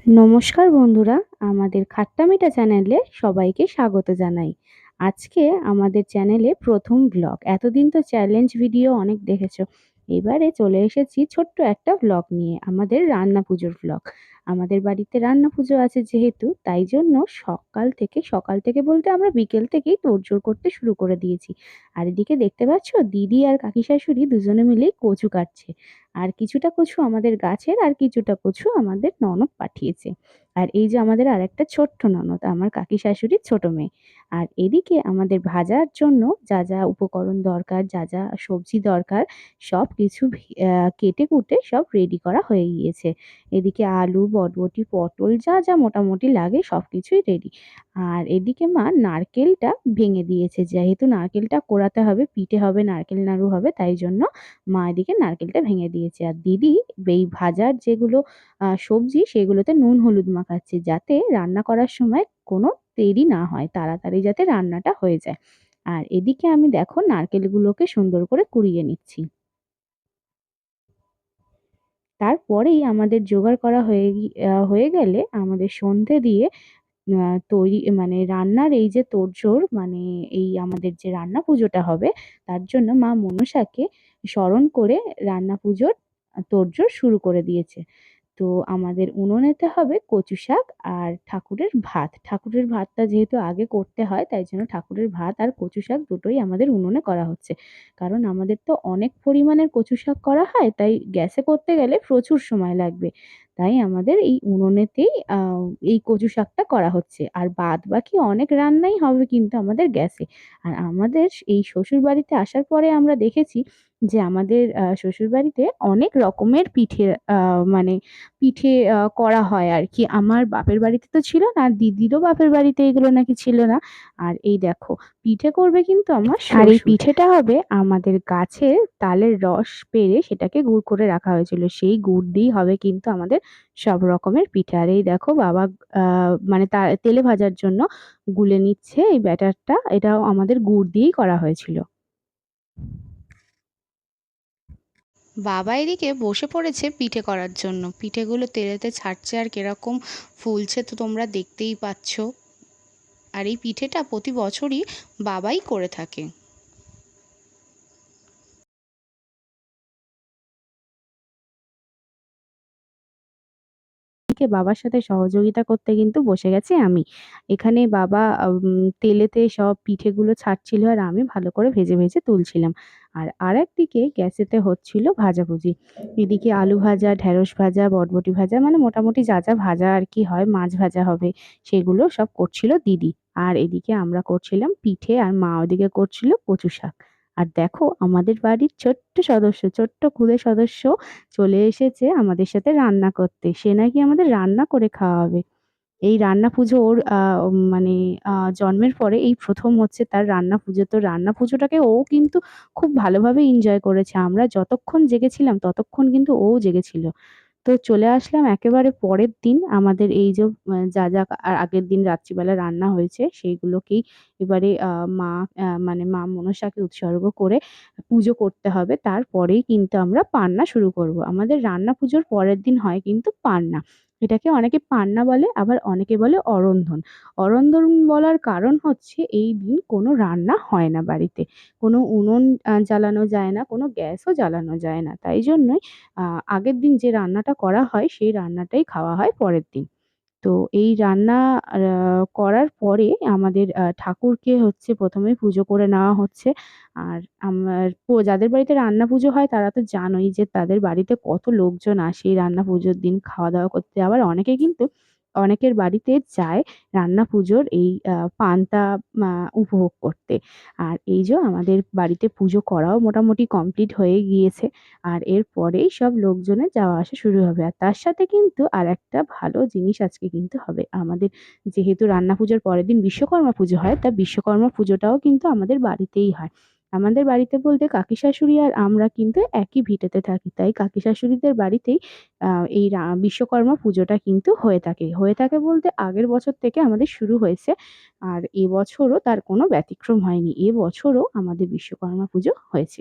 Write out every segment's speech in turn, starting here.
নমস্কার বন্ধুরা, আমাদের খাট্টা মিঠা চ্যানেলে সবাইকে স্বাগত জানাই। আজকে আমাদের চ্যানেলে প্রথম ব্লগ। এতদিন তো চ্যালেঞ্জ ভিডিও অনেক দেখেছো। এবারে চলে এসেছি ছোট্ট একটা ব্লগ নিয়ে, আমাদের রান্না পুজোর ব্লগ। আমাদের বাড়িতে রান্না পুজো আছে যেহেতু, তাই জন্য সকাল থেকে বলতে আমরা বিকেল থেকেই তোড়জোড় করতে শুরু করে দিয়েছি। আর এদিকে দেখতে পাচ্ছ দিদি আর কাকি শাশুড়ি দুজনে মিলেই কচু কাটছে। আর কিছুটা কচু আমাদের গাছের, আর কিছুটা কচু আমাদের ননদ পাঠিয়েছে। আর এই যে আমাদের আরেকটা ছোট্ট ননদ, আমার কাকি শাশুড়ির ছোট মেয়ে। আর এদিকে আমাদের ভাজার জন্য যা যা উপকরণ দরকার, যা যা সবজি দরকার, সব কিছু কেটে কুটে সব রেডি করা হয়ে গিয়েছে। এদিকে আলু, বরবটি, পটল যা যা মোটামুটি লাগে সব কিছুই রেডি। আর এদিকে মা নারকেলটা ভেঙে দিয়েছে, যেহেতু নারকেলটা কোড়াতে হবে, পিঠে হবে, নারকেল নাড়ু হবে, তাই জন্য মা এদিকে নারকেলটা ভেঙে দিয়েছে। আর দিদি এই ভাজার যেগুলো সবজি সেগুলোতে নুন হলুদ মাখাচ্ছে, যাতে রান্না করার সময় কোনো দেরি না হয়, তাড়াতাড়ি যাতে রান্নাটা হয়ে যায়। আর এদিকে আমি দেখো নারকেলগুলোকে সুন্দর করে কুড়িয়ে নিচ্ছি। তারপরেই আমাদের জোগাড় করা হয়ে গেলে আমাদের সন্ধে দিয়ে তৈরি মানে রান্নার এই যে তোড়জোড়, মানে এই আমাদের যে রান্না পুজোটা হবে, তার জন্য মা মনসাকে স্মরণ করে রান্না পুজোর তোড়জোড় শুরু করে দিয়েছে। তো আমাদের উনুনেতে হবে কচু শাক আর ঠাকুরের ভাত। ঠাকুরের ভাতটা যেহেতু আগে করতে হয়, তাই জন্য ঠাকুরের ভাত আর কচু শাক দুটোই আমাদের উনুনে করা হচ্ছে। কারণ আমাদের তো অনেক পরিমাণের কচু শাক করা হয়, তাই গ্যাসে করতে গেলে প্রচুর সময় লাগবে। তাই আমাদের এই উনুনেতেই এই কচু শাকটা করা হচ্ছে। আর বাদবাকি অনেক রান্নাই হবে কিন্তু আমাদের গ্যাসে। আর আমাদের এই শ্বশুরবাড়িতে আসার পরে আমরা দেখেছি যে আমাদের শ্বশুরবাড়িতে অনেক রকমের মানে পিঠে করা হয় আরকি। আমার বাপের বাড়িতে তো ছিল না, আর দিদিরও বাপের বাড়িতে এগুলো নাকি ছিল না। আর এই দেখো পিঠে করবে কিন্তু আমার শ্বশুর। আর এই পিঠেটা হবে আমাদের গাছের তালের রস পেড়ে সেটাকে গুড় করে রাখা হয়েছিল। সেই গুড় দিয়েই হবে কিন্তু আমাদের সব রকমের পিঠে। আর এই দেখো বাবা মানে তেলে ভাজার জন্য গুলে নিচ্ছে এই ব্যাটারটা। এটাও আমাদের গুড় দিয়েই করা হয়েছিল। বাবা এদিকে বসে পড়েছে পিঠে করার জন্য। পিঠেগুলো তেলেতে ছাড়ছে আর কিরকম ফুলছে তো তোমরা দেখতেই পাচ্ছ। আর এই পিঠেটা প্রতি বছরই বাবাই করে থাকে। এদিকে বাবার সাথে সহযোগিতা করতে কিন্তু বসে গেছি আমি। এখানে বাবা তেলেতে সব পিঠেগুলো ছাড়ছিল, আর আমি ভালো করে ভেজে ভেজে তুলছিলাম। আর আরেকদিকে গ্যাসেতে হচ্ছিল ভাজাভুজি। এদিকে আলু ভাজা, ঢেঁড়স ভাজা, বরবটি ভাজা, মানে মোটামুটি যা যা ভাজা আর কি হয়, মাছ ভাজা হবে, সেগুলো সব করছিল দিদি। আর এদিকে আমরা করছিলাম পিঠে, আর মা ওদিকে করছিল কচু শাক। আর দেখো আমাদের বাড়ির ছোট্ট সদস্য, ছোট্ট ক্ষুদে সদস্য চলে এসেছে আমাদের সাথে রান্না করতে। সে নাকি আমাদের রান্না করে খাওয়াবে। এই রান্না পুজো ওর মানে জন্মের পরে এই ১ম হচ্ছে তার রান্না পুজো। তো রান্না পুজোটাকে ও কিন্তু খুব ভালোভাবে এনজয় করেছে। আমরা যতক্ষণ জেগেছিলাম ততক্ষণ কিন্তু ওও জেগেছিল। তো চলে আসলাম একেবারে পরের দিন। আমাদের এই যে যা, যা আগের দিন রাত্রিবেলা রান্না হয়েছে সেইগুলোকেই এবারে মানে মা মনসাকে উৎসর্গ করে পুজো করতে হবে। তারপরেই কিন্তু আমরা পান্না শুরু করব। আমাদের রান্না পুজোর পরের দিন হয় কিন্তু পান্না। এটাকে অনেকে পান্না বলে, আবার অনেকে বলে অরন্ধন। অরন্ধন বলার কারণ হচ্ছে এই দিন কোনো রান্না হয় না বাড়িতে। কোনো উনুন জ্বালানো যায় না, কোনো গ্যাসও জ্বালানো যায় না। তাই জন্যই আ আগের দিন যে রান্নাটা করা হয় সেই রান্নাটাই খাওয়া হয় পরের দিন। তো এই রান্না আ করার পরে আমাদের ঠাকুরকে হচ্ছে ১ম এ পুজো করে নেওয়া হচ্ছে। আর আমার যাদের বাড়িতে রান্না পুজো হয় তারা তো জানোই যে তাদের বাড়িতে কত লোকজন আসে এই রান্না পুজোর দিন খাওয়া-দাওয়া করতে। আবার অনেকে কিন্তু অনেকের বাড়িতে যায় রান্না পুজোর এই পান্তা মা উপভোগ করতে। আর এই যে আমাদের বাড়িতে পুজো করাও মোটামুটি কমপ্লিট হয়ে গিয়েছে। আর এরপরেই সব লোকজনের যাওয়া আসা শুরু হবে। আর তার সাথে কিন্তু আরেকটা ভালো জিনিস আজকে কিন্তু হবে। আমাদের যেহেতু রান্না পুজোর পরের দিন বিশ্বকর্মা পুজো হয়, তা বিশ্বকর্মা পুজোটাও কিন্তু আমাদের বাড়িতেই হয়। আমাদের বাড়িতে বলতে কাকি শাশুড়ি আর আমরা কিন্তু একই ভিটেতে থাকি। তাই কাকি শাশুড়িদের বাড়িতেই আ এই বিশ্বকর্মা পুজোটা কিন্তু হয়ে থাকে। হয়ে থাকে বলতে আগের বছর থেকে আমাদের শুরু হয়েছে। আর এবছরও তার কোনো ব্যতিক্রম হয়নি। এবছরও আমাদের বিশ্বকর্মা পুজো হয়েছে।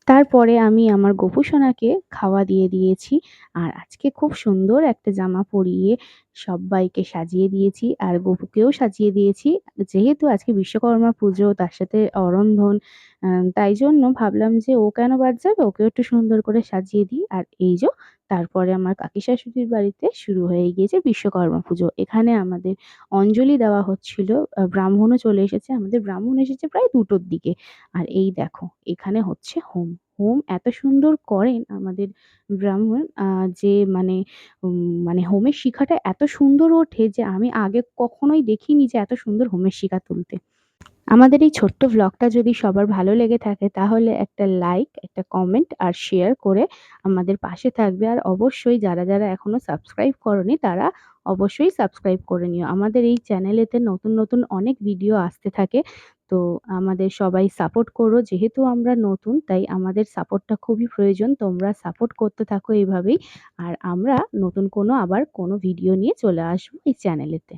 তারপরে আমি আমার গোপু সোনাকে খাওয়া দিয়ে দিয়েছি। আর আজকে খুব সুন্দর একটা জামা পরিয়ে সব্বাইকে সাজিয়ে দিয়েছি। আর গপুকেও সাজিয়ে দিয়েছি। যেহেতু আজকে বিশ্বকর্মা পুজো তার সাথে অরন্ধন, তাই জন্য ভাবলাম যে ও কেন বাদ যাবে? ওকেও একটু সুন্দর করে সাজিয়ে দিই। আর এই তারপরে আমার কাকি শাশুড়ির বাড়িতে শুরু হয়ে গিয়েছে বিশ্বকর্মা পুজো। এখানে আমাদের অঞ্জলি দেওয়া হচ্ছিল। ব্রাহ্মণও চলে এসেছে। আমাদের ব্রাহ্মণ এসেছে প্রায় ২ টোর দিকে। আর এই দেখো এখানে হচ্ছে হোম। হোম এত সুন্দর করেন আমাদের ব্রাহ্মণ, যে মানে মানে হোমের শিখাটা এত সুন্দর ওঠে যে আমি আগে কখনোই দেখিনি যে এত সুন্দর হোমের শিখা তুলতে। আমাদের এই ছোট্ট ভ্লগটা যদি সবার ভালো লেগে থাকে তাহলে একটা লাইক, একটা কমেন্ট আর শেয়ার করে আমাদের পাশে থাকবে। আর অবশ্যই যারা এখনো সাবস্ক্রাইব করোনি তারা অবশ্যই সাবস্ক্রাইব করে নিও। আমাদের এই চ্যানেলেতে নতুন অনেক ভিডিও আসতে থাকে। তো আমাদের সবাই সাপোর্ট করো। যেহেতু আমরা নতুন তাই আমাদের সাপোর্টটা খুবই প্রয়োজন। তোমরা সাপোর্ট করতে থাকো এভাবেই। আর আমরা নতুন কোনো ভিডিও নিয়ে চলে আসবো এই চ্যানেলেতে।